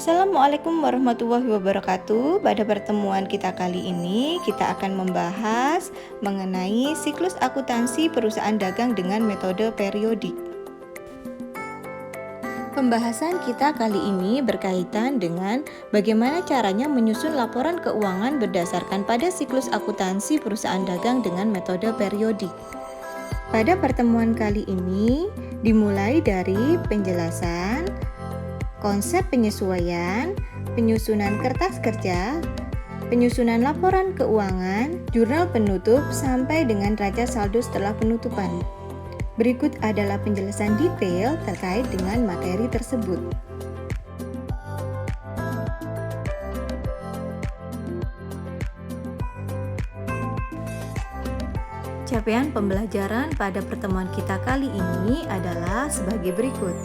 Assalamualaikum warahmatullahi wabarakatuh. Pada pertemuan kita kali ini, kita akan membahas mengenai siklus akuntansi perusahaan dagang dengan metode periodik. Pembahasan kita kali ini berkaitan dengan bagaimana caranya menyusun laporan keuangan berdasarkan pada siklus akuntansi perusahaan dagang dengan metode periodik. Pada pertemuan kali ini dimulai dari penjelasan konsep penyesuaian, penyusunan kertas kerja, penyusunan laporan keuangan, jurnal penutup, sampai dengan raca saldo setelah penutupan. Berikut adalah penjelasan detail terkait dengan materi tersebut. Capaian pembelajaran pada pertemuan kita kali ini adalah sebagai berikut.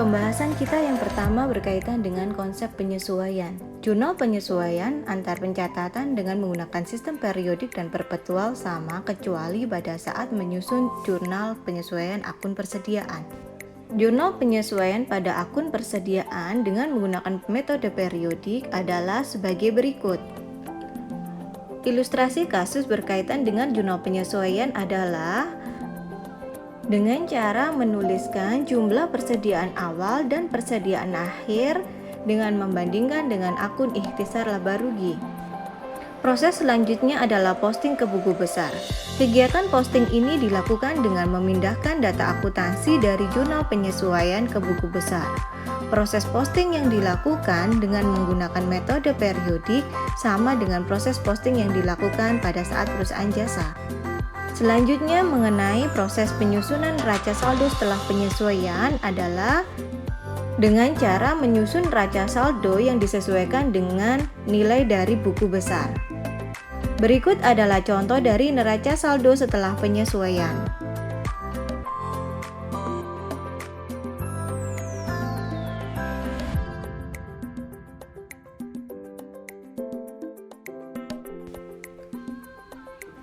Pembahasan kita yang pertama berkaitan dengan konsep penyesuaian. Jurnal penyesuaian antar pencatatan dengan menggunakan sistem periodik dan perpetual sama kecuali pada saat menyusun jurnal penyesuaian akun persediaan. Jurnal penyesuaian pada akun persediaan dengan menggunakan metode periodik adalah sebagai berikut. Ilustrasi kasus berkaitan dengan jurnal penyesuaian adalah dengan cara menuliskan jumlah persediaan awal dan persediaan akhir dengan membandingkan dengan akun ikhtisar laba rugi. Proses selanjutnya adalah posting ke buku besar. Kegiatan posting ini dilakukan dengan memindahkan data akuntansi dari jurnal penyesuaian ke buku besar. Proses posting yang dilakukan dengan menggunakan metode periodik sama dengan proses posting yang dilakukan pada saat perusahaan jasa. Selanjutnya mengenai proses penyusunan raca saldo setelah penyesuaian adalah dengan cara menyusun raca saldo yang disesuaikan dengan nilai dari buku besar. Berikut adalah contoh dari neraca saldo setelah penyesuaian.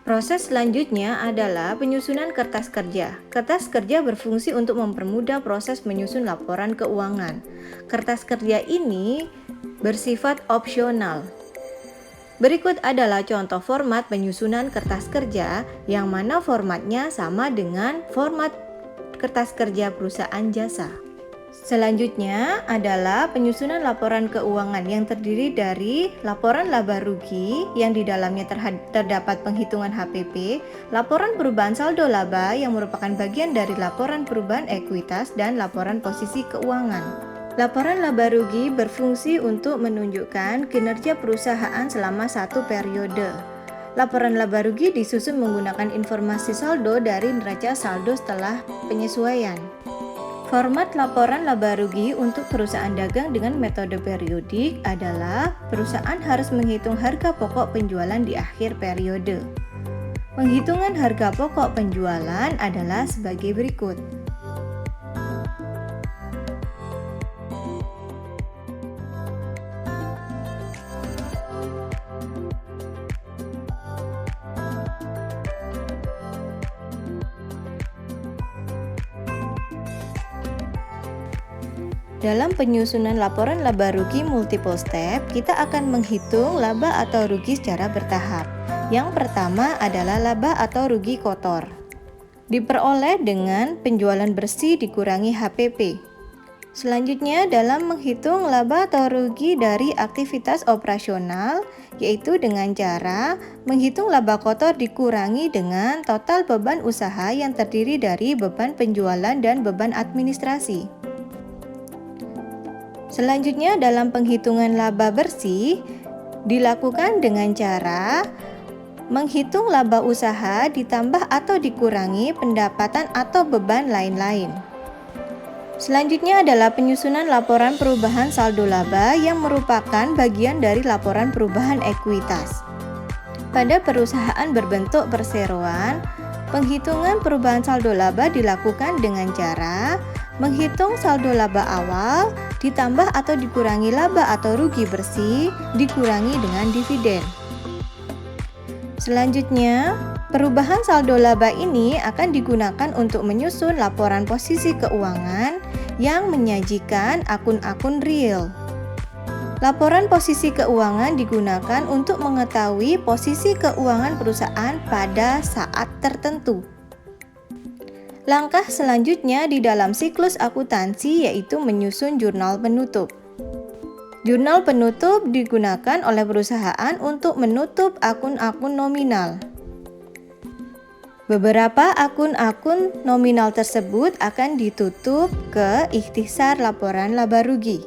Proses selanjutnya adalah penyusunan kertas kerja. Kertas kerja berfungsi untuk mempermudah proses menyusun laporan keuangan. Kertas kerja ini bersifat opsional. Berikut adalah contoh format penyusunan kertas kerja yang mana formatnya sama dengan format kertas kerja perusahaan jasa. Selanjutnya adalah penyusunan laporan keuangan yang terdiri dari laporan laba rugi yang di dalamnya terdapat penghitungan HPP, laporan perubahan saldo laba yang merupakan bagian dari laporan perubahan ekuitas, dan laporan posisi keuangan. Laporan laba rugi berfungsi untuk menunjukkan kinerja perusahaan selama satu periode. Laporan laba rugi disusun menggunakan informasi saldo dari neraca saldo setelah penyesuaian. Format laporan laba rugi untuk perusahaan dagang dengan metode periodik adalah perusahaan harus menghitung harga pokok penjualan di akhir periode. Penghitungan harga pokok penjualan adalah sebagai berikut. Dalam penyusunan laporan laba rugi multiple step, kita akan menghitung laba atau rugi secara bertahap. Yang pertama adalah laba atau rugi kotor. Diperoleh dengan penjualan bersih dikurangi HPP. Selanjutnya dalam menghitung laba atau rugi dari aktivitas operasional, yaitu dengan cara menghitung laba kotor dikurangi dengan total beban usaha yang terdiri dari beban penjualan dan beban administrasi. Selanjutnya dalam penghitungan laba bersih dilakukan dengan cara menghitung laba usaha ditambah atau dikurangi pendapatan atau beban lain-lain. Selanjutnya adalah penyusunan laporan perubahan saldo laba yang merupakan bagian dari laporan perubahan ekuitas. Pada perusahaan berbentuk perseroan, penghitungan perubahan saldo laba dilakukan dengan cara menghitung saldo laba awal ditambah atau dikurangi laba atau rugi bersih dikurangi dengan dividen. Selanjutnya, perubahan saldo laba ini akan digunakan untuk menyusun laporan posisi keuangan yang menyajikan akun-akun real. Laporan posisi keuangan digunakan untuk mengetahui posisi keuangan perusahaan pada saat tertentu. Langkah selanjutnya di dalam siklus akuntansi yaitu menyusun jurnal penutup. Jurnal penutup digunakan oleh perusahaan untuk menutup akun-akun nominal. Beberapa akun-akun nominal tersebut akan ditutup ke ikhtisar laporan laba rugi.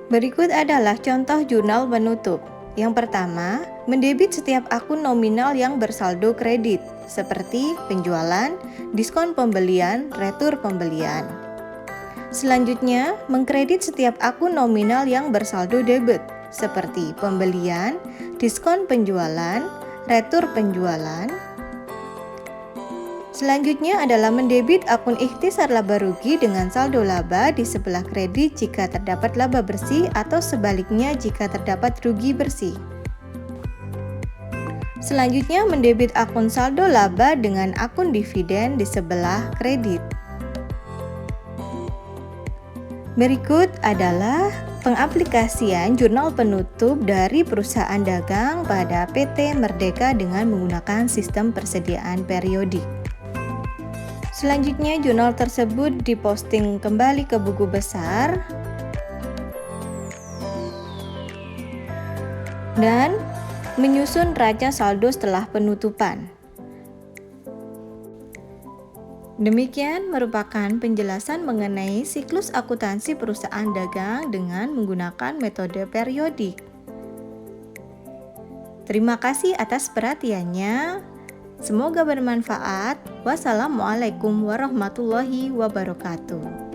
Berikut adalah contoh jurnal penutup. Yang pertama, mendebit setiap akun nominal yang bersaldo kredit, seperti penjualan, diskon pembelian, retur pembelian. Selanjutnya, mengkredit setiap akun nominal yang bersaldo debit, seperti pembelian, diskon penjualan, retur penjualan. Selanjutnya adalah mendebit akun ikhtisar laba rugi dengan saldo laba di sebelah kredit jika terdapat laba bersih atau sebaliknya jika terdapat rugi bersih. Selanjutnya mendebit akun saldo laba dengan akun dividen di sebelah kredit. Berikut adalah pengaplikasian jurnal penutup dari perusahaan dagang pada PT Merdeka dengan menggunakan sistem persediaan periodik. Selanjutnya, jurnal tersebut diposting kembali ke buku besar dan menyusun raca saldo setelah penutupan. Demikian merupakan penjelasan mengenai siklus akuntansi perusahaan dagang dengan menggunakan metode periodik. Terima kasih atas perhatiannya. Semoga bermanfaat. Wassalamualaikum warahmatullahi wabarakatuh.